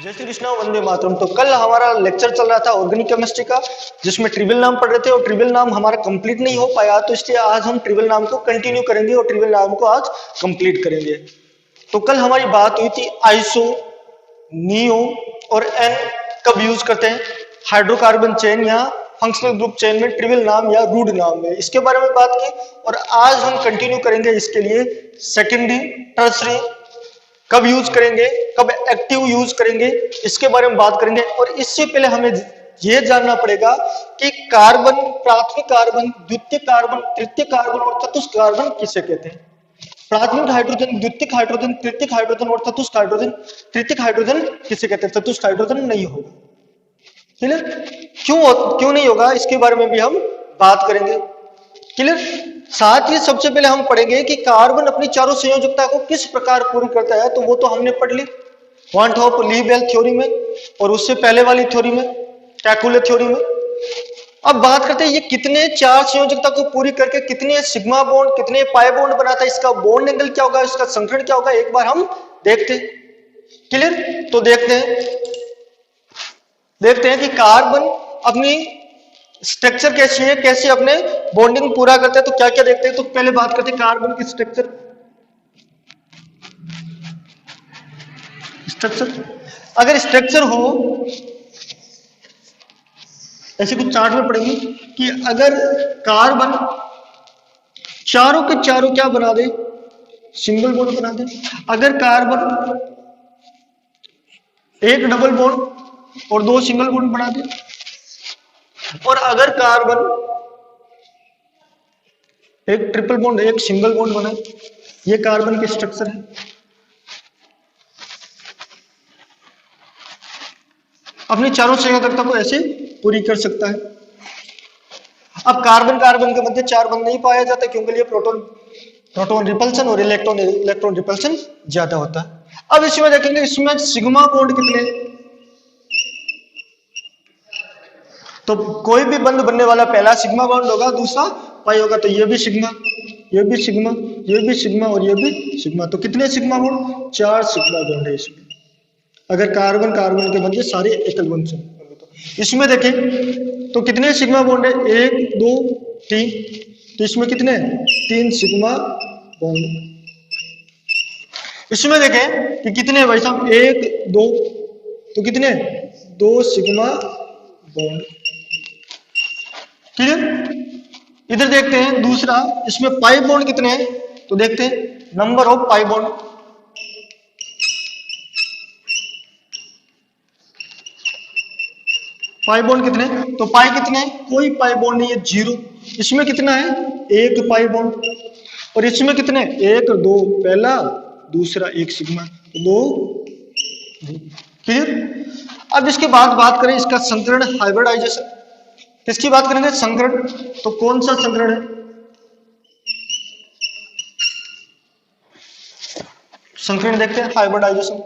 जय श्री कृष्णा, वंदे मातरम। तो कल हमारा लेक्चर चल रहा था ऑर्गेनिक केमिस्ट्री का, जिसमें ट्रिवियल नाम पढ़ रहे थे और ट्रिवियल नाम हमारा कंप्लीट नहीं हो पाया, तो इसलिए आज हम ट्रिवियल नाम को कंटिन्यू करेंगे और ट्रिवियल नाम को आज कंप्लीट करेंगे। तो कल हमारी बात हुई थी आइसो, नियो और एन कब यूज करते हैं हाइड्रोकार्बन चेन या फंक्शनल ग्रुप चेन में, ट्रिवियल नाम या रूड नाम में, इसके बारे में बात की। और आज हम कंटिन्यू करेंगे इसके लिए सेकेंडरी, टर्सरी कब यूज करेंगे, कब एक्टिव यूज करेंगे, इसके बारे में बात करेंगे। और इससे पहले हमें यह जानना पड़ेगा कि कार्बन, प्राथमिक कार्बन, द्वितीयक कार्बन, तृतीयक कार्बन और चतुष्क कार्बन किसे कहते हैं। प्राथमिक हाइड्रोजन, द्वितीयक हाइड्रोजन, तृतीयक हाइड्रोजन और चतुष्क हाइड्रोजन। तृतीयक हाइड्रोजन किसे कहते हैं, चतुष्क हाइड्रोजन नहीं होगा। क्लियर? क्यों नहीं होगा, इसके बारे में भी हम बात करेंगे। क्लियर? साथ ही सबसे पहले हम पढ़ेंगे कि कार्बन अपनी चारों संयोजकता को किस प्रकार पूरी करता है, तो वो तो हमने पढ़ ली वान टॉप ली-बेल थ्योरी में और उससे पहले वाली थ्योरी में, कैकुले थ्योरी में। अब बात करते हैं ये कितने चार संयोजकता को पूरी करके कितने सिग्मा बॉन्ड, कितने पाई बॉन्ड बनाता है, इसका बॉन्ड एंगल क्या होगा, इसका संकरण क्या होगा, एक बार हम देखते हैं। क्लियर? तो देखते हैं कि कार्बन अपनी स्ट्रक्चर कैसी है, कैसे अपने बॉन्डिंग पूरा करते हैं। तो क्या क्या देखते हैं, तो पहले बात करते हैं कार्बन की स्ट्रक्चर। अगर स्ट्रक्चर हो, ऐसे कुछ चार्ट में पढ़ेंगे कि अगर कार्बन चारों के चारों क्या बना दे, सिंगल बॉन्ड बना दे। अगर कार्बन एक डबल बॉन्ड और दो सिंगल बॉन्ड बना दे, और अगर कार्बन एक ट्रिपल बॉन्ड, एक सिंगल बॉन्ड बनाए, ये कार्बन की स्ट्रक्चर है। अपनी चारों संयोजकता को ऐसे पूरी कर सकता है। अब कार्बन कार्बन के मध्य चार बंध नहीं पाया जाता, क्योंकि ये प्रोटॉन रिपल्सन और इलेक्ट्रॉन रिपल्सन ज्यादा होता है। अब इसमें देखेंगे, इसमें सिग्मा बॉन्ड कितने, तो कोई भी बंध बनने वाला पहला सिग्मा बॉन्ड होगा, दूसरा पाई होगा। तो ये भी सिग्मा, ये भी सिग्मा, ये भी सिग्मा और ये भी सिग्मा। तो कितने सिग्मा बॉन्ड, चार सिग्मा बॉन्ड है इसमें। अगर कार्बन कार्बन के मध्य सारे एकल बॉन्ड से। तो इसमें देखें तो कितने सिग्मा बॉन्ड है, एक दो तीन। तो इसमें कितने, तीन सिग्मा बॉन्ड। इसमें देखें कि कितने भाई साहब, एक दो, तो कितने, दो सिग्मा बॉन्ड। क्लियर? इधर देखते हैं दूसरा, इसमें पाई बॉन्ड कितने हैं, तो देखते हैं number of pi bond. Pi bond कितने, तो पाई कितने हैं, कोई पाई बॉन्ड नहीं है, जीरो। इसमें कितना है, एक पाई बॉन्ड। और इसमें कितने, एक दो, पहला दूसरा, एक सिग्मा, दो। क्लियर? अब इसके बाद बात करें इसका संकरण, हाइब्रिडाइजेशन। किसकी बात करेंगे, संकरण। तो कौन सा संकरण है, संकरण देखते हैं, हाइब्रिडाइजेशन।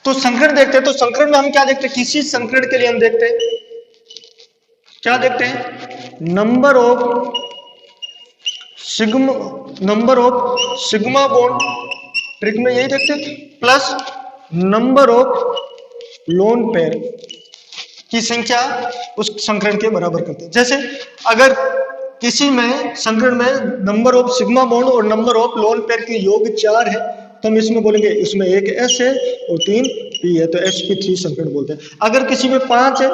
तो संकरण देखते हैं, तो संकरण में हम क्या देखते हैं, किसी संकरण के लिए हम देखते हैं, क्या देखते हैं, number of sigma bond, trick में यही देखते हैं, plus number of lone pair की संख्या उस संकरण के बराबर करते हैं। जैसे अगर किसी में संकरण में नंबर ऑफ सिग्मा बॉन्ड और नंबर ऑफ लोन पेयर की योग 4 है, तो हम इसमें बोलेंगे इसमें एक S है और 3 P है, तो sp3 संकरण बोलते हैं। अगर किसी में 5 है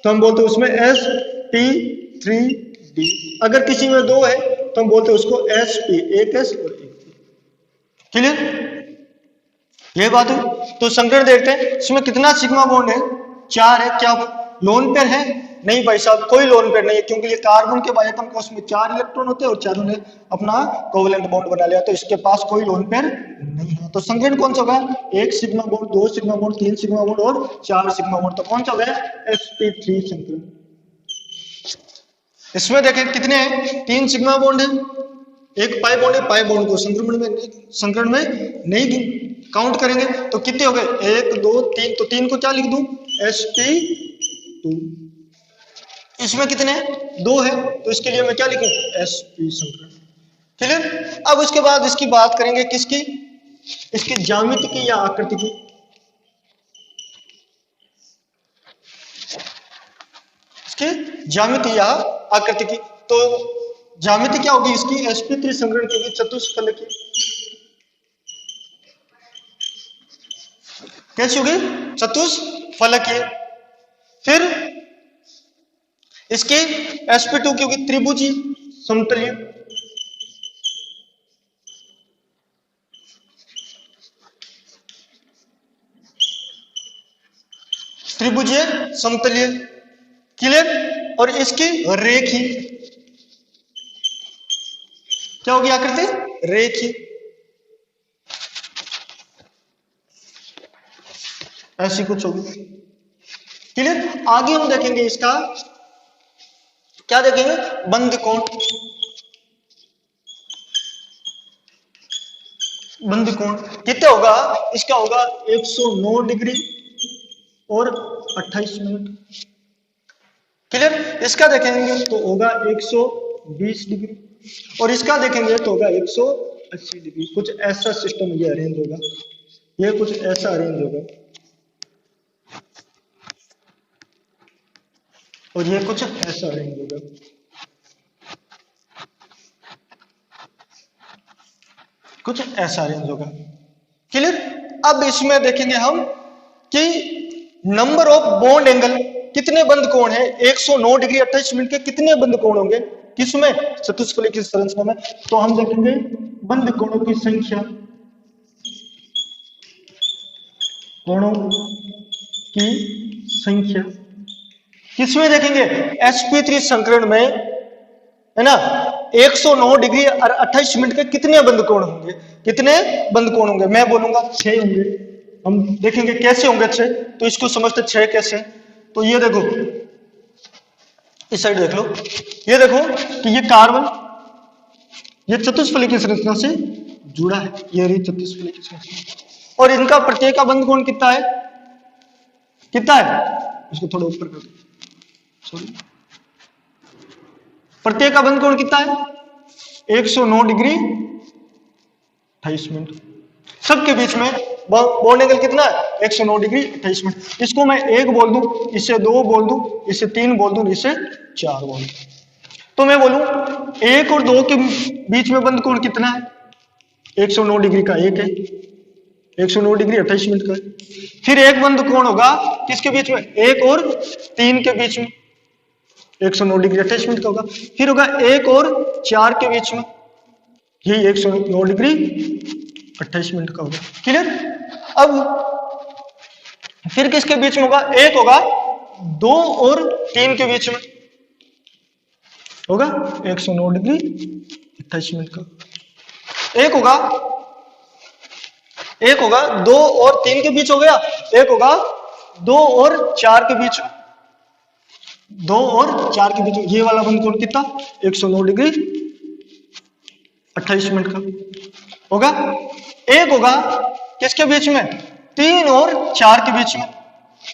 तो हम बोलते हैं उसमें sp3d। अगर किसी में 2 है तो हम बोलते हैं उसको sp, एक S और एक P। क्लियर? ये बात है। तो संकरण देखते हैं, इसमें कितना सिग्मा बॉन्ड है, 4 है। क्या लोन पेयर है, नहीं भाई साहब, कोई लोन पेयर नहीं है, क्योंकि ये कार्बन के बायोटम कोष में 4 इलेक्ट्रॉन होते हैं और चारों ने अपना कोवेलेंट बॉन्ड बना लिया, तो इसके पास कोई लोन पेयर नहीं है। तो संकरण कौन सा होगा, एक सिग्मा बॉन्ड, दो सिग्मा बॉन्ड, तीन सिग्मा बॉन्ड और 4 सिग्मा बॉन्ड। तो कौन सा होगा, sp3 संकरण। इसमें देखें कितने हैं, 3 सिग्मा बॉन्ड है, एक पाई बॉन्ड है। पाई बॉन्ड को संकरण में नहीं काउंट करेंगे, तो कितने हो गए, 1 2 3। तो 3 को क्या लिख दूं, sp2। इसमें कितने, 2 है, तो इसके लिए मैं क्या लिखूं, sp संकरण। क्लियर? अब उसके बाद इसकी बात करेंगे किसकी, इसकी ज्यामिति की या आकृति की? इसकी ज्यामिति या आकृति की। तो ज्यामिति क्या होगी इसकी? sp3 संकरण की होगी चतुष्फलकीय। कैसी होगी? चतुष्फलकीय। फिर इसकी sp2 की होगी त्रिभुजी समतलीय। त्रिभुजीय समतलीय। क्लियर? और इसकी रेखी क्या होगी आकृति? रेखी। ऐसी कुछ होगी। क्लियर? आगे हम देखेंगे इसका क्या देखेंगे? बंद कोण। बंद कोण कितना होगा? इसका होगा 109 डिग्री और 28 मिनट। क्लियर? इसका देखेंगे तो होगा 120 डिग्री और इसका देखेंगे तो होगा 180 डिग्री। कुछ ऐसा सिस्टम ये अरेंज होगा, ये कुछ ऐसा अरेंज होगा और ये कुछ ऐसा अरेंज होगा। कुछ ऐसा अरेंज होगा। क्लियर? अब इसमें देखेंगे हम कि नंबर ऑफ बॉन्ड एंगल, कितने बंद कोण है 109 डिग्री 28 मिनट के कितने बंद कोण होंगे किसमें? चतुष्फलकीय संरचना में। तो हम देखेंगे बंद कोणों की संख्या, कोणों की संख्या किसमें देखेंगे? sp3 संकरण में, है ना। 109 डिग्री और 28 मिनट के कितने बंद कोण होंगे? कितने बंद कोण होंगे? मैं बोलूंगा 6 होंगे। हम देखेंगे कैसे होंगे 6, तो इसको समझते 6 कैसे। तो ये देखो, इस साइड देख लो, ये देखो कि ये कार्बन, ये चतुष्फलकीय संरचना से जुड़ा है, ये रही चतुष्फलकीय संरचना। और इनका प्रत्येक का बंद कोण कितना है? कितना है? इसको थोड़ा ऊपर कर दो, सॉरी। प्रत्येक का बंद कोण कितना है? 109 डिग्री 28 मिनट। सबके बीच में बॉन्ड एंगल कितना है? 109 डिग्री 28 मिनट। इसको मैं 1 बोल दूं, इसे 2 बोल दूं, इसे 3 बोल दूं, इसे 4 बोल दूं। तो मैं बोलूं 1 और 2 के बीच में बंद कोण कितना है? 109 डिग्री का 1 है, 109 डिग्री 28 मिनट का है। फिर एक बंद कोण होगा किसके बीच में? 1 और 3 के बीच में 109 डिग्री 28 मिनट का होगा। फिर होगा 1 और 4 के बीच में, यही 109 डिग्री 28 मिनट का होगा। क्लियर? अब फिर किसके बीच में होगा? एक होगा 2 और 3 के बीच में, होगा 109 डिग्री 28 मिनट का। एक होगा 2 और 3 के बीच हो गया, एक होगा 2 और 4 के बीच में, 2 और 4 के बीच में। ये वाला बंद कोण कितना? 109 डिग्री 28 मिनट का होगा। एक होगा किसके बीच में? 3 और 4 के बीच में।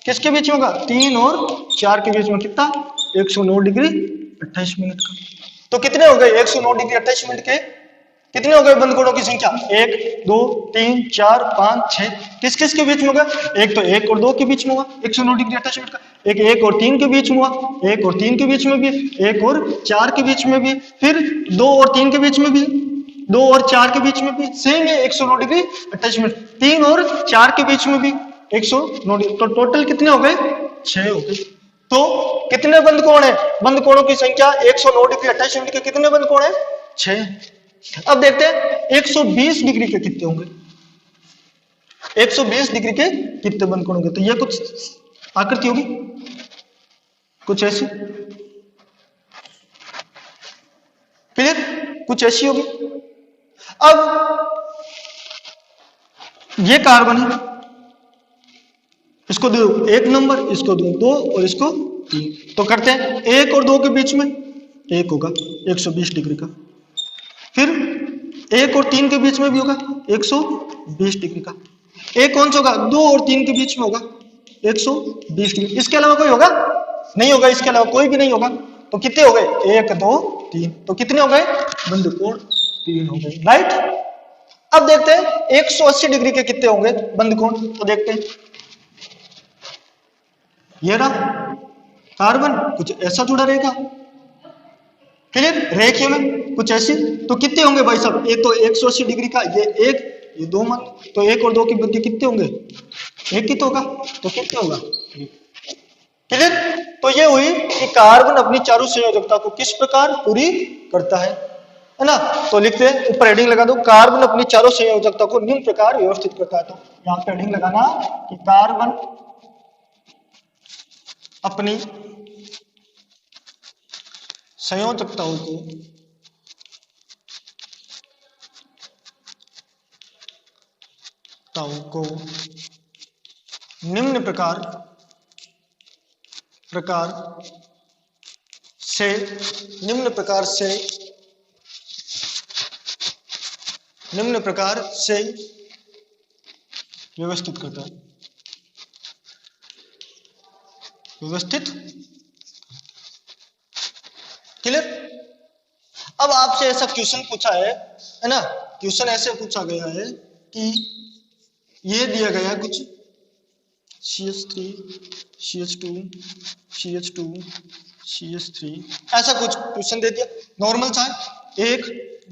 किसके बीच में होगा? 3 और 4 के बीच में। कितना? 109 डिग्री 28 मिनट का। तो कितने हो गए 109 डिग्री 28 मिनट के? कितने हो गए बंद कोणों की संख्या? 1 2 3 4 5 6। किस किस के बीच में होगा? एक तो 1 और 2 के बीच में हुआ 109 डिग्री 28 मिनट का, एक 1 और 3 के बीच में हुआ, 1 और 3 के बीच में भी, 1 और 4 के बीच में भी, फिर 2 और 3 के बीच में भी, 2 और 4 के बीच में भी सेम है 109 डिग्री 28 मिनट, 3 और 4 के बीच में भी 109 डिग्री। तो टोटल कितने हो गए? 6 हो गए। तो कितने बंद कोण है? बंद कोणों की संख्या 109 डिग्री 28 मिनट के कितने बंद कोण है? 6। अब देखते हैं 120 डिग्री के कितने होंगे। 120 डिग्री के कितने बंद कोण होंगे? तो ये कुछ आकृति होगी, कुछ ऐसी। क्लियर? कुछ ऐसी होगी। अब ये कार्बन है, इसको दो 1 नंबर, इसको दो 2 और इसको 3। तो करते हैं 1 और 2 के बीच में एक होगा 120 डिग्री का, फिर 1 और 3 के बीच में भी होगा 120 डिग्री का। एक कौन सा होगा? 2 और 3 के बीच में होगा 120 डिग्री। इसके अलावा कोई होगा? नहीं होगा, इसके अलावा कोई भी नहीं होगा। तो कितने हो गए? 1 2 3। तो कितने हो गए बंद कोण? 3 हो गए। राइट। अब देखते हैं 180 डिग्री के कितने होंगे बंद कोण, तो देखते हैं। ये रहा कार्बन, कुछ ऐसा जुड़ा रहेगा, क्लियर, रेखीय में कुछ ऐसी, तो कितने होंगे भाई साहब, एक तो 180 डिग्री का, ये एक, ये दो मान, तो एक और दो की बुद्धि कितने होंगे, एक ही तो होगा, तो कितने होगा, क्लियर। तो ये हुई कि कार्बन अपनी चारों संयोजकता को किस प्रकार पूरी करता है ना। तो लिखते हैं, ऊपर हेडिंग लगा दो, कार्बन अपनी चारों संयोजकता को निम्न प्रकार व्यवस्थित करता है। तो यहां पे हेडिंग लगाना कि कार्बन अपनी संयोजकताओं को निम्न प्रकार से व्यवस्थित करता है, व्यवस्थित, क्लियर। अब आपसे ऐसा क्वेश्चन पूछा है ना, क्वेश्चन ऐसे पूछा गया है कि ये दिया गया कुछ CH3 CH2 CH2 CH3 ऐसा कुछ क्वेश्चन दे दिया, नॉर्मल सा है, 1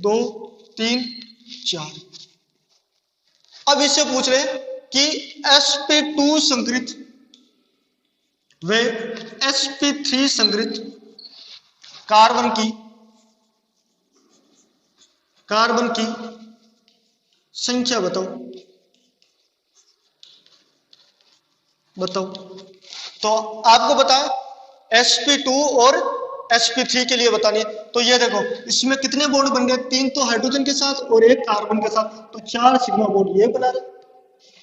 2 3 4। अब इससे पूछ रहे कि sp2 संकरित व sp3 संकरित कार्बन की संख्या बताओ। तो आपको बताया sp2 और sp3 के लिए बतानी है। तो ये देखो, इसमें कितने बॉन्ड बन गए, 3 तो हाइड्रोजन के साथ और 1 कार्बन के साथ, तो 4 सिग्मा बॉन्ड ये बना रहा है,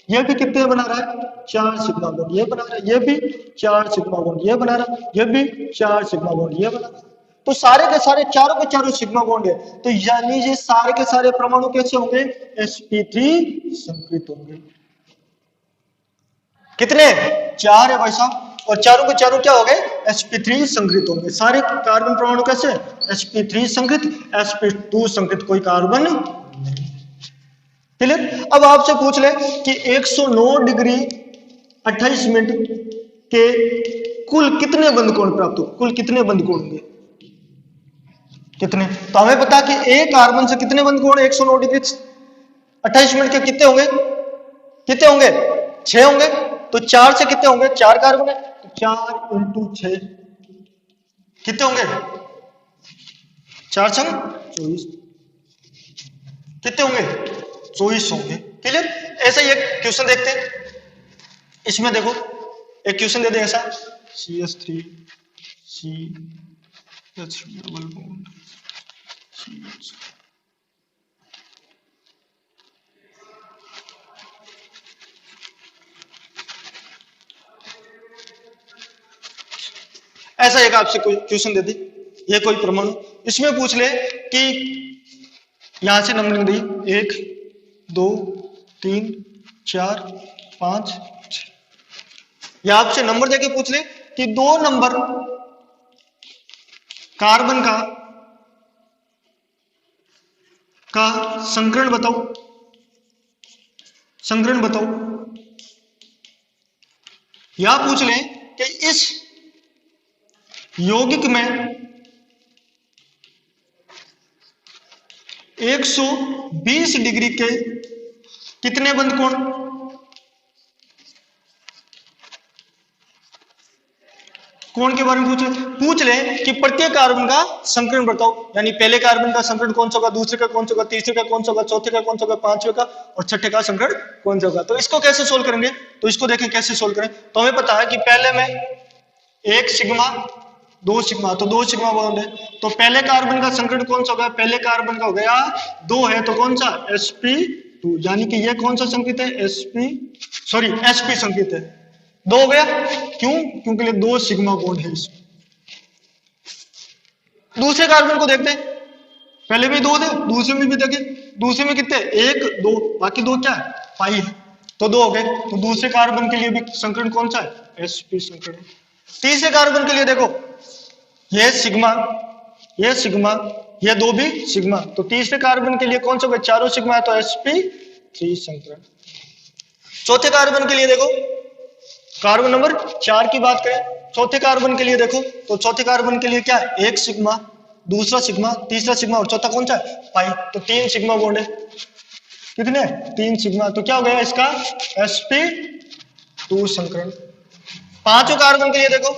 ये भी कितने बना रहा है, 4 सिग्मा बॉन्ड ये बना रहा है, ये भी 4 सिग्मा बॉन्ड ये बना रहा है, ये भी 4 सिग्मा बॉन्ड ये बना रहा है। तो सारे के सारे चारों के चारों सिग्मा बॉन्ड है, तो यानी ये सारे के सारे परमाणु कैसे होंगे, sp3 संकरित होंगे। कितने, 4 है भाई साहब, और चारों के चारों क्या हो गए, sp3 संकरित होंगे। सारे कार्बन परमाणु कैसे, sp3 संकरित, sp2 संकरित कोई कार्बन नहीं, क्लियर। अब आपसे पूछ ले कि 109 डिग्री 28 मिनट के कुल कितने बंद कोण प्राप्त हो, कुल कितने बंद कोण होंगे, कितने। तो हमें पता कि एक कार्बन से कितने बंद कोण 109 डिग्री 28 मिनट के कितने होंगे, कितने होंगे, 6 होंगे। तो 4 से कितने होंगे, 4 कार्बन है, तो 4 × 6 कितने होंगे, 4 × 24 कितने होंगे, 24 होंगे, क्लियर। ऐसा ही एक क्वेश्चन देखते हैं, इसमें देखो एक क्वेश्चन दे दे ऐसा, CH3 CH double bond CH, ऐसा एक आपसे कोई क्वेश्चन दे दी, ये कोई परमाणु, इसमें पूछ ले कि यहां से नंबरिंग दी 1 2 3 4 5 6, या आपसे नंबर देके पूछ ले कि 2 नंबर कार्बन का संकरण बताओ, संकरण बताओ, या पूछ ले कि इस यौगिक में 120 डिग्री के कितने बंद कोण, कोण के बारे में पूछ ले कि प्रत्येक कार्बन का संकरण बताओ, यानी पहले कार्बन का संकरण कौन सा होगा, दूसरे का कौन सा होगा, तीसरे का कौन सा होगा, चौथे का कौन सा होगा, पांचवे का और छठे का संकरण कौन सा होगा। तो इसको कैसे सोल्व करेंगे, तो इसको देखें कैसे सोल्व करें। तो हमें पता है कि पहले में 1 सिग्मा 2 सिग्मा, तो 2 सिग्मा बॉन्ड है, तो पहले कार्बन का संकरण कौन सा होगा, पहले कार्बन का हो गया 2 है, तो कौन सा, sp2, यानी कि ये कौन सा संकेत है, sp संकेत है, 2 हो गया, क्यों, क्योंकि 2 सिग्मा बॉन्ड है इसमें। दूसरे कार्बन को देखते हैं, पहले भी 2 थे, दूसरे में भी देखे, दूसरे में कितने, 1 2, बाकी 2 क्या है, पाई है, तो 2 हो गए। तो दूसरे कार्बन के लिए भी संकरण कौन सा है, sp संकरण। तीसरे कार्बन के लिए देखो, ये सिग्मा ये सिग्मा, ये दो भी सिग्मा। तो तीसरे कार्बन के लिए कौन सा होगा, चारों सिग्मा है तो sp3 संकरण। चौथे कार्बन के लिए देखो, कार्बन नंबर 4 की बात करें, चौथे कार्बन के लिए देखो तो चौथे कार्बन के लिए क्या है, एक सिग्मा, दूसरा सिग्मा, तीसरा सिग्मा और चौथा कौन सा है, पाई। तो 3 सिग्मा बॉन्ड है, कितने, 3 सिग्मा। तो क्या हो गया इसका sp2 संकरण। पांचों कार्बन के लिए देखो,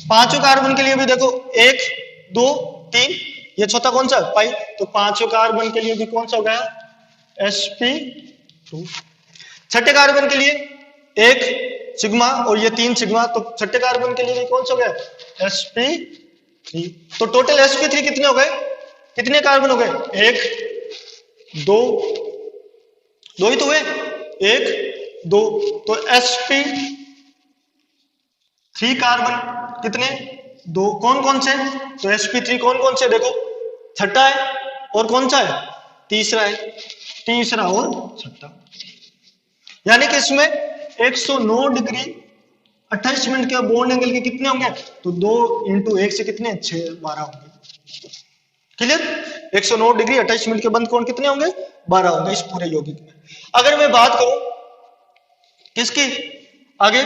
पांचों कार्बन के लिए भी देखो, 1 2 3, ये चौथा कौन सा है, पाई। तो पांचों कार्बन के लिए भी कौन सा हो गया, sp2। छठे कार्बन के लिए एक सिग्मा और ये 3 सिग्मा, तो छठे कार्बन के लिए भी कौन सा हो गया, sp3। तो टोटल sp3 कितने हो गए, कितने कार्बन हो गए, 1 2 2 ही तो हुए, 1 2। तो sp3 कार्बन कितने, 2। कौन कौन से, तो sp3 कौन कौन से देखो, छठा है और कौन सा है, तीसरा है, तीसरा और छठा। यानी कि इसमें 109 डिग्री 28 मिनट के बॉन्ड एंगल के कितने होंगे, तो 2 × 1 से कितने, 6 12 होंगे। क्लियर, 109 डिग्री 28 मिनट के बंद कोण कितने होंगे, 12 होंगे इस पूरे यौगिक में। अगर मैं बात करूं किसकी, आगे,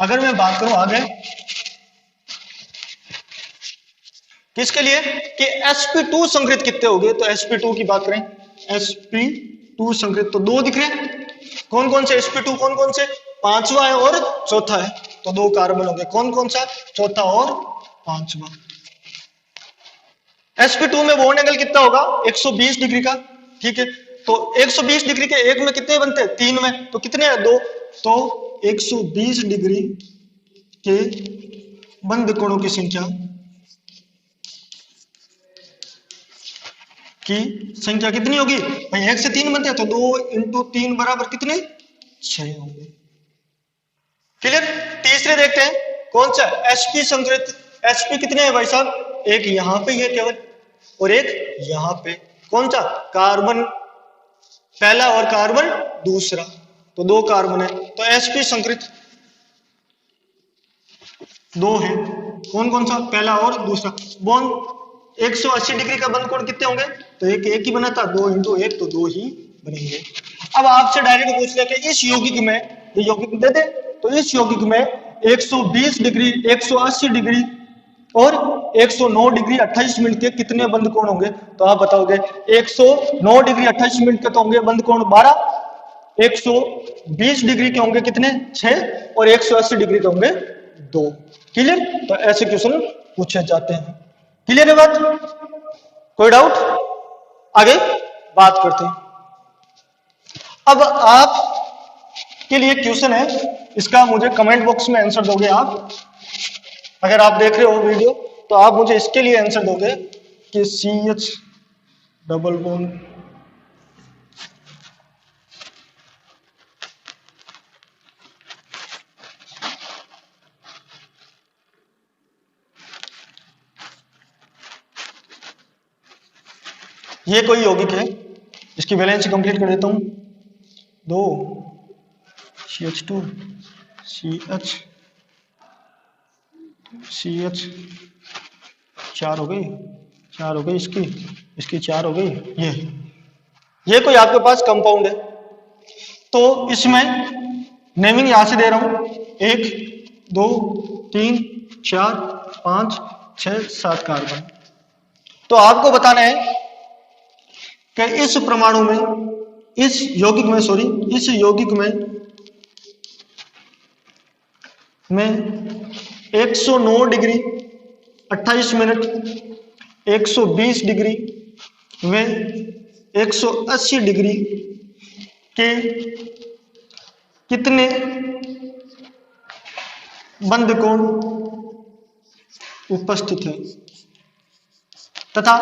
अगर मैं बात करूं आगे किसके लिए कि sp2 संकृत कितने हो गए, तो sp2 की बात करें, sp2 संकृत तो 2 दिख रहे हैं। कौन कौन से sp2, कौन कौन से, पांचवा है और चौथा है, तो 2 कार्बन हो गए। कौन कौन सा, चौथा और पांचवा। sp2 में बॉन्ड एंगल कितना होगा, 120 डिग्री का, ठीक है। तो 120 डिग्री के एक में कितने बनते हैं, 3 में, तो कितने हैं, 2। तो 120 डिग्री के बंद कोणों की संख्या कितनी होगी भाई, 1 से 3 बनते हैं, तो 2 × 3 बराबर कितने, 6 होंगे। क्लियर। तीसरे देखते हैं कौन सा, sp संकृत। sp कितने हैं भाई साहब, एक यहां पे है केवल और एक यहां पे, कौन सा, कार्बन पहला और कार्बन दूसरा, तो 2 कार्बन है। तो sp संकृत 2 है, कौन कौन सा, पहला और दूसरा। बॉन्ड 180 डिग्री का बंद कोण कितने होंगे, तो एक ही बना था, 2 × 1 तो 2 ही बनेंगे। अब आपसे डायरेक्ट पूछ लिया कि इस यौगिक में, ये यौगिक दे दे, तो इस यौगिक में 120 डिग्री 180 डिग्री और 109 डिग्री 28 मिनट के कितने बंद कोण होंगे, तो आप बताओगे 109 डिग्री 28 मिनट के तो होंगे बंद कोण 12, 120 डिग्री के होंगे कितने, 6 और 180 डिग्री के होंगे 2। क्लियर। तो ऐसे क्वेश्चन पूछे जाते हैं। क्लियर है बात, कोई डाउट, आगे बात करते हैं। अब आप के लिए क्वेश्चन है, इसका मुझे कमेंट बॉक्स में आंसर दोगे आप। अगर आप देख रहे हो वीडियो तो आप मुझे इसके लिए आंसर दोगे कि CH डबल बॉन्ड ये कोई यौगिक है, इसकी वैलेंसी कंप्लीट कर देता हूं, 2 CH2 CH CH 4 हो गई, 4 हो गई, इसकी 4 हो गई। ये कोई आपके पास कंपाउंड है, तो इसमें नेमिंग यहां से दे रहा हूं, 1 2 3 4 5 6 7 कार्बन। तो आपको बताना है कि इस परमाणु में, इस यौगिक में, सॉरी इस यौगिक में 109 डिग्री 28 मिनट 120 डिग्री व 180 डिग्री के कितने बंद कोण उपस्थित है तथा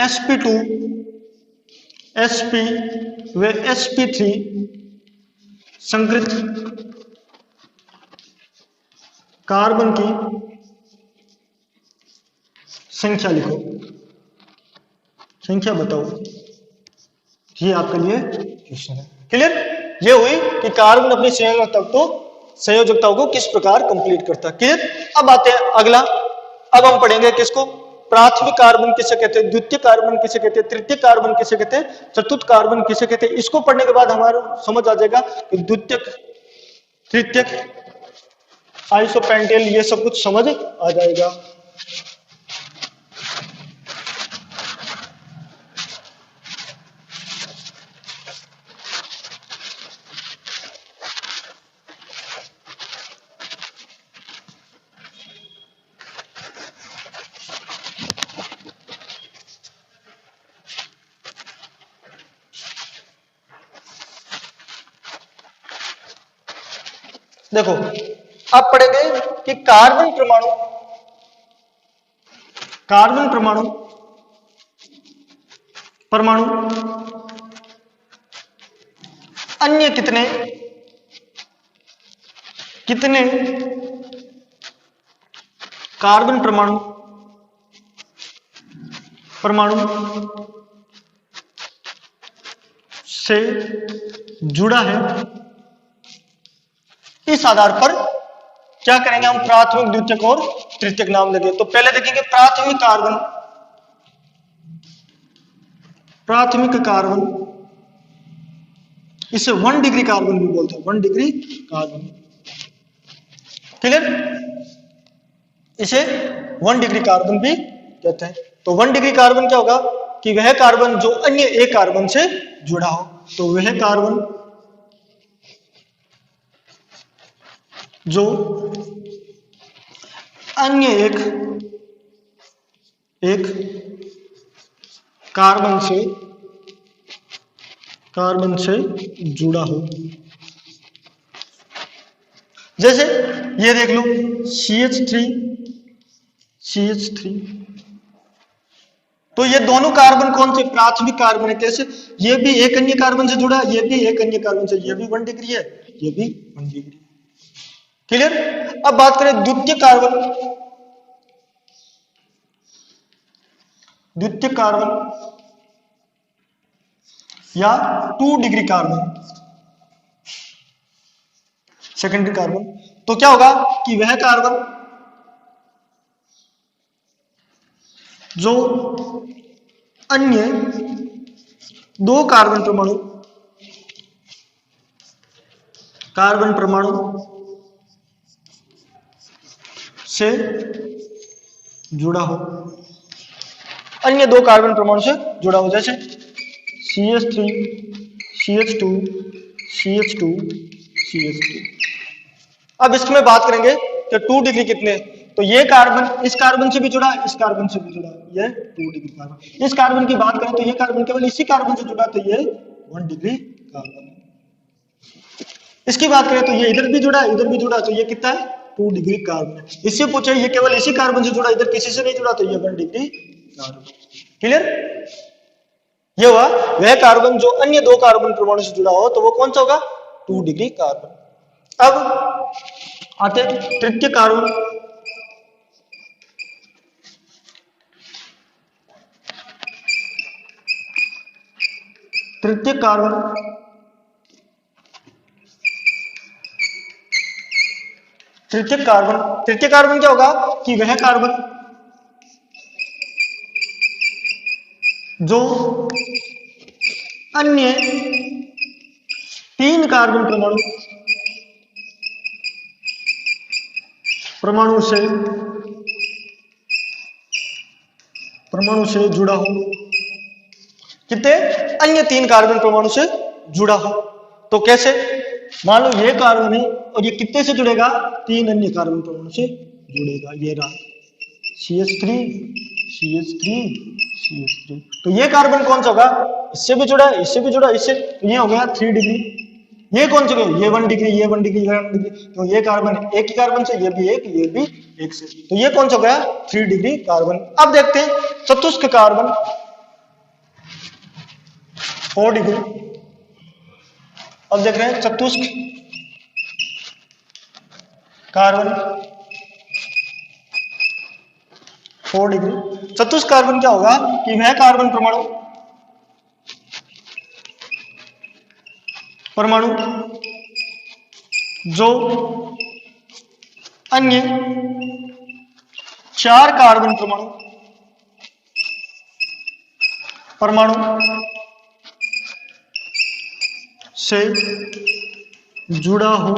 sp2 sp व sp3 संकृत कार्बन की संख्या लिखो, संख्या बताओ। ये आपके लिए क्वेश्चन है। क्लियर। ये हुई कि कार्बन अपनी संख्या तक तो संयोजकताओं को किस प्रकार कंप्लीट करता है। क्लियर। अब आते हैं अगला। अब हम पढ़ेंगे किसको, प्राथमिक कार्बन किसे कहते हैं, द्वितीय कार्बन किसे कहते हैं, तृतीय कार्बन किसे कहते हैं, चतुर्थ कार्बन किसे कहते हैं। इसको पढ़ने के बाद हमारा समझ आ जाएगा कि द्वितीयक, तृतीयक, आइसोपेंटेल, ये सब कुछ समझ आ जाएगा। देखो अब पढ़ेंगे कि कार्बन परमाणु, कार्बन परमाणु, परमाणु अन्य कितने कितने कार्बन परमाणु, परमाणु से जुड़ा है। इस आधार पर क्या करेंगे हम, प्राथमिक, द्वितीयक और तृतीयक नाम लेंगे। तो पहले देखेंगे प्राथमिक कार्बन, प्राथमिक कार्बन, इसे 1 डिग्री कार्बन भी बोलते हैं, 1 डिग्री कार्बन। क्लियर। इसे 1 डिग्री कार्बन भी कहते हैं। तो 1 डिग्री कार्बन क्या होगा कि वह कार्बन जो अन्य एक कार्बन से जुड़ा हो। तो वह कार्बन जो अन्य एक कार्बन से जुड़ा हो। जैसे ये देख लो CH3, तो ये दोनों कार्बन कौन से, प्राथमिक कार्बन है। कैसे, ये भी एक अन्य कार्बन से जुड़ा, ये भी एक अन्य कार्बन से, ये भी 1 डिग्री है, ये भी 1 डिग्री। क्लियर। अब बात करें द्वितीय कार्बन, द्वितीय कार्बन या 2 डिग्री कार्बन, सेकेंडरी कार्बन। तो क्या होगा कि वह कार्बन जो अन्य 2 कार्बन परमाणु से जुड़ा हो, अन्य 2 कार्बन परमाणु से जुड़ा हो। जैसे CH3, CH2, CH2, CH2। अब इसमें बात करेंगे कि 2 डिग्री कितने, तो ये कार्बन इस कार्बन से भी जुड़ा, इस कार्बन से भी जुड़ा, ये 2 डिग्री कार्बन। इस कार्बन की बात करें तो ये कार्बन केवल इसी कार्बन से जुड़ा, तो ये 1 डिग्री कार्बन। इसकी बात करें तो ये इधर भी जुड़ा, इधर भी जुड़ा, तो ये कितना है, 2 डिग्री कार्बन है। इससे पूछे ये केवल इसी कार्बन से जुड़ा, इधर किसी से नहीं जुड़ा, तो ये 1 डिग्री कार्बन। क्लियर। ये हुआ वह कार्बन जो अन्य 2 कार्बन परमाणु से जुड़ा हो, तो वो कौन सा होगा, 2 डिग्री कार्बन। अब आते तृतीय कार्बन, तृतीय कार्बन, तृतीय कार्बन, तृतीय कार्बन क्या होगा कि वह कार्बन जो अन्य 3 कार्बन परमाणु से जुड़ा हो। कितने, अन्य 3 कार्बन परमाणु से जुड़ा हो। तो कैसे, मान लो ये कार्बन है और ये कितने से जुड़ेगा, 3 अन्य कार्बन परमाणु से जुड़ेगा। ये रहा CH3, CH3, CH3। तो ये कार्बन कौन सा होगा, इससे भी जुड़ा, इससे भी जुड़ा, इससे, तो ये हो गया 3 डिग्री। ये कौन सा, ये 1 डिग्री, ये 1 डिग्री, ये 1 डिग्री। तो ये कार्बन एक ही कार्बन से, ये भी एक, ये भी एक से, तो ये कौन सा हो गया, 3 डिग्री कार्बन। अब देखते हैं चतुष्क कार्बन, 4 डिग्री। अब देख रहे हैं चतुष्क कार्बन 4 डिग्री। चतुष्क कार्बन क्या होगा कि वह कार्बन परमाणु जो अन्य 4 कार्बन परमाणु से जुड़ा हो,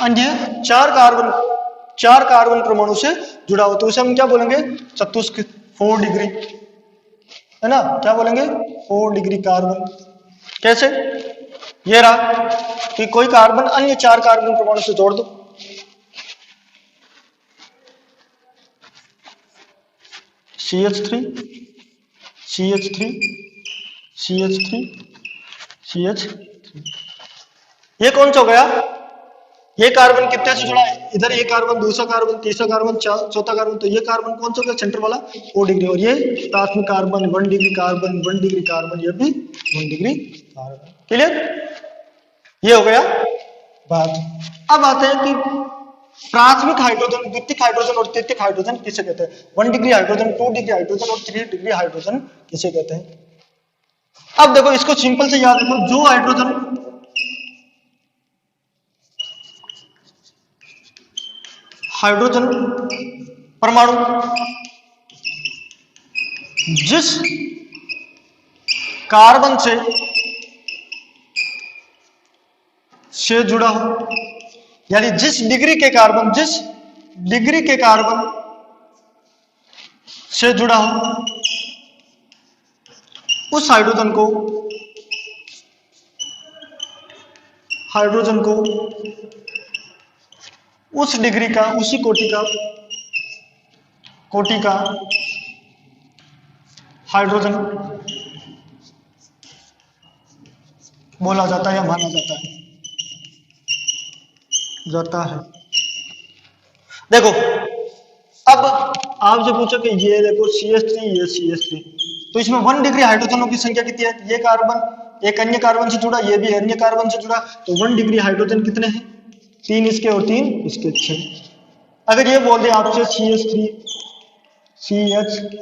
अन्य 4 कार्बन परमाणु से जुड़ा हो, तो उसे हम क्या बोलेंगे? चतुष्क, 4 डिग्री, है ना? क्या बोलेंगे? 4 डिग्री कार्बन। कैसे? ये रहा कि कोई कार्बन अन्य 4 कार्बन परमाणु से जोड़ दो, CH3 CH3 CH3 CH3, ये कौन सा हो गया? ये कार्बन कितने से जुड़ा है? इधर एक कार्बन, दूसरा कार्बन, तीसरा कार्बन, चौथा कार्बन, तो ये कार्बन कौन सा हो गया? सेंटर वाला 4 डिग्री। और ये प्राथमिक carbon 1 degree carbon, 1 degree carbon, ये भी 1 डिग्री कार्बन। क्लियर? ये हो गया बात। अब आते हैं कि प्राथमिक हाइड्रोजन, द्वितीयक हाइड्रोजन और तृतीयक हाइड्रोजन किसे कहते हैं? 1 डिग्री हाइड्रोजन, 2 डिग्री हाइड्रोजन और 3 डिग्री हाइड्रोजन किसे कहते हैं? अब देखो, इसको सिंपल से याद रखो, जो हाइड्रोजन परमाणु जिस कार्बन से जुड़ा हो, यानी जिस डिग्री के कार्बन से जुड़ा हो, उस हाइड्रोजन को उस डिग्री का, उसी कोटि का हाइड्रोजन बोला जाता है या माना जाता है। देखो, अब आपसे पूछो कि ये देखो CH3, ये CH3, तो इसमें 1 डिग्री हाइड्रोजनों की संख्या कितनी है? ये कार्बन एक अन्य कार्बन से जुड़ा, ये भी अन्य कार्बन से जुड़ा, तो 1 डिग्री हाइड्रोजन कितने हैं? 3 इसके और 3 इसके, 6। अगर ये बोल दे आपसे CH3 CH3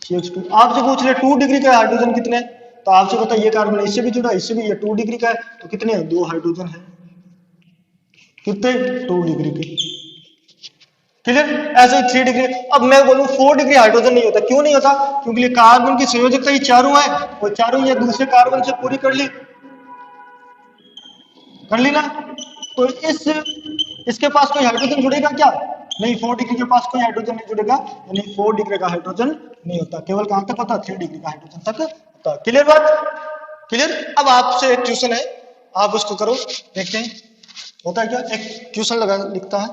CH2, आपसे पूछ ले 2 डिग्री का हाइड्रोजन कितने, तो आपसे पता ये कार्बन इससे भी जुड़ा, इससे भी, ये 2 डिग्री का है, तो कितने हैं? 2 हाइड्रोजन है। कितने? 2 डिग्री के। क्लियर? ऐसे 3 डिग्री। अब मैं बोलूं 4 डिग्री हाइड्रोजन नहीं होता, क्यों नहीं होता? क्योंकि ये कार्बन की संयोजकता ही चारों है, और चारों ये दूसरे कार्बन से पूरी कर ली ना, तो इसके पास कोई हाइड्रोजन जुड़ेगा क्या? नहीं, 4 डिग्री के पास कोई हाइड्रोजन नहीं जुड़ेगा, यानी 4 डिग्री का हाइड्रोजन नहीं होता। केवल कहां तक होता? 3 डिग्री का हाइड्रोजन तक होता। क्लियर बात? क्लियर? अब आपसे एक क्वेश्चन है, आप उसको करो, देखते हैं होता है क्या। एक क्वेश्चन लिखता है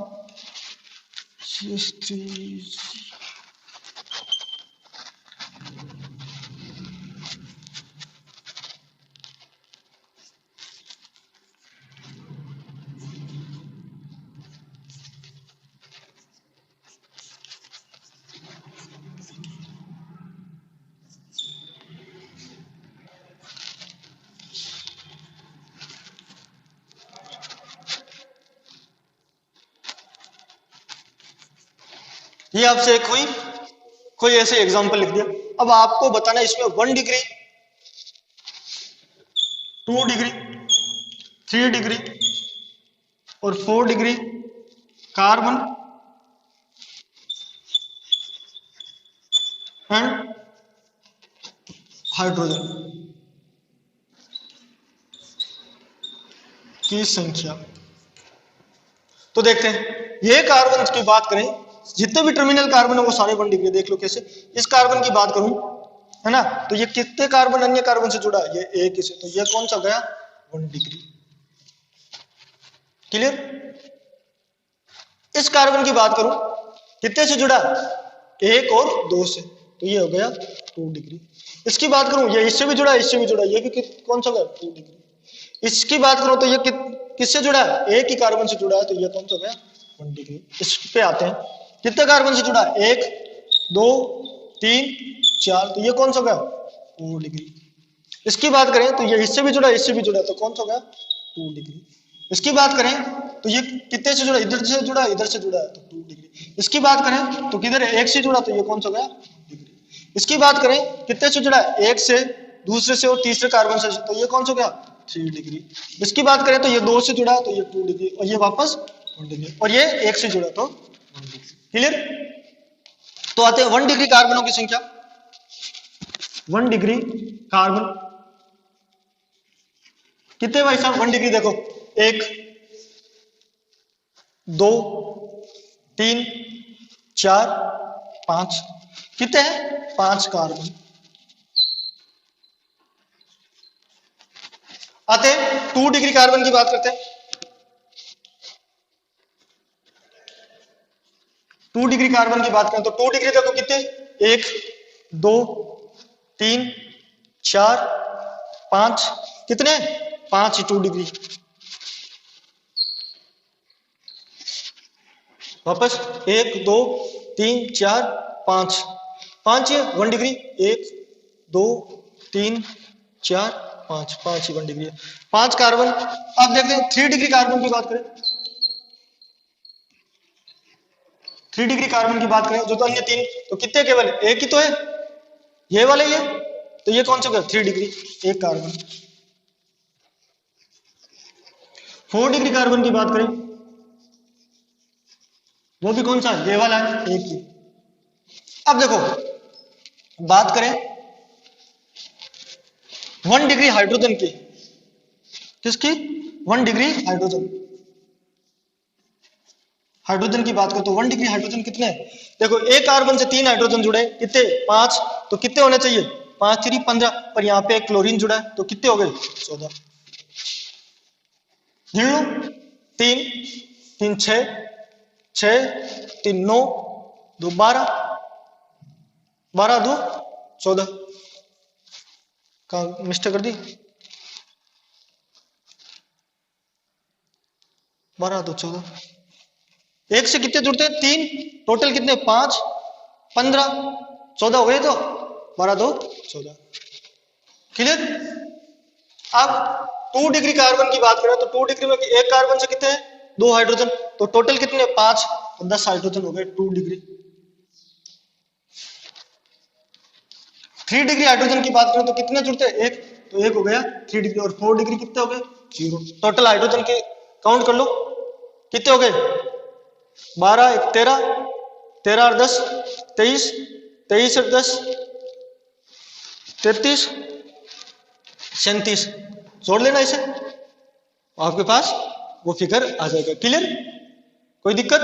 CH3, ये आपसे कोई ऐसे एग्जांपल लिख दिया। अब आपको बताना इसमें 1 डिग्री, 2 डिग्री, 3 डिग्री और 4 डिग्री कार्बन एंड हाइड्रोजन की संख्या। तो देखते हैं, ये कार्बन की बात करें, जितने भी टर्मिनल कार्बन है वो सारे 1 डिग्री। देख लो कैसे। इस कार्बन की बात करूं, है ना, तो ये कितने कार्बन अन्य कार्बन से जुड़ा? ये एक से, तो ये कौन सा गया? 1 डिग्री। क्लियर? इस कार्बन की बात करूं, कितने से जुड़ा? 1 और 2 से, तो ये हो गया 2 डिग्री। इसकी बात करूं, ये इससे भी जुड़ा, इससे भी जुड़ा, ये भी कौन सा गया? 2 डिग्री। इसकी बात करो तो ये किससे जुड़ा है? एक ही कार्बन से जुड़ा है, तो ये कौन सा गया? 1 डिग्री। इस पे आते हैं, कितने कार्बन से जुड़ा है? 1 2 3 4, तो ये कौन सा गया? 4 डिग्री। इसकी बात करें तो ये इससे भी जुड़ा, इससे भी जुड़ा, तो कौन सा गया? 2 डिग्री। इसकी बात करें तो ये कितने से जुड़ा? इधर से जुड़ा, इधर से जुड़ा है, तो 2 डिग्री। इसकी बात करें तो किधर है? 1 से जुड़ा, तो ये कौन सा गया? डिग्री। इसकी बात करें कितने से जुड़ा है? 1 से, दूसरे से और तीसरे कार्बन से, तो ये कौन सा गया? 3 डिग्री। इसकी बात करें तो ये 2 से जुड़ा तो ये 2 डिग्री और ये वापस 1 डिग्री और ये 1 से जुड़ा तो 1 डिग्री। क्लियर? तो आते हैं 1 डिग्री कार्बनों की संख्या। 1 डिग्री कार्बन कितने भाई साहब? 1 डिग्री देखो 1 2 3 4 5 कितने हैं? 5 कार्बन। आते हैं 2 डिग्री कार्बन की बात करते हैं। 2 डिग्री कार्बन की बात करें तो 2 डिग्री देखो कितने? 1 2 3 4 5 कितने? 5 2 डिग्री। वापस 1 2 3 4 5 5 है 1 डिग्री। 1 2 3 4 5 5 ही 1 डिग्री है। 5 कार्बन। अब देखते हैं 3 डिग्री कार्बन की बात करें। 3 डिग्री कार्बन की बात करें जो तो अन्य 3 तो कितने? केवल एक ही तो है, ये वाले ये। तो ये कौन सा? 3 डिग्री 1 कार्बन। 4 डिग्री कार्बन की बात करें वो भी कौन सा? ये वाला है, एक ही। अब देखो बात करें 1 डिग्री हाइड्रोजन की। किसकी? 1 डिग्री हाइड्रोजन। हाइड्रोजन की बात करें तो 1 डिग्री हाइड्रोजन कितने हैं? देखो एक कार्बन से 3 हाइड्रोजन जुड़े, कितने? 5। तो कितने होने चाहिए? 5 3 15। पर यहाँ पे एक क्लोरीन जुड़ा है तो कितने हो गए? 14। गिन लो 3 3 6 6 3 9 2 12 12 2 14 का मिस्टेक कर दी। 12 2 14। एक से कितने जुड़ते हैं? 3। टोटल कितने? 5 15 14 हो गए तो 12 2 14। क्लियर? अब 2 डिग्री कार्बन की बात करें तो 2 डिग्री में एक कार्बन से कितने हैं? 2 हाइड्रोजन। तो टोटल कितने? 5 तो 10 हाइड्रोजन हो गए 2 डिग्री। 3 डिग्री हाइड्रोजन की बात करें तो कितने जुड़ते हैं? एक। तो एक हो गया 3 डिग्री। और 4 डिग्री कितने हो गए? 0। टोटल हाइड्रोजन के काउंट कर लो कितने हो गए? 12 1 13 13 और 10 23 23 और 10 33 37। जोड़ लेना इसे, आपके पास वो फिगर आ जाएगा। क्लियर? कोई दिक्कत?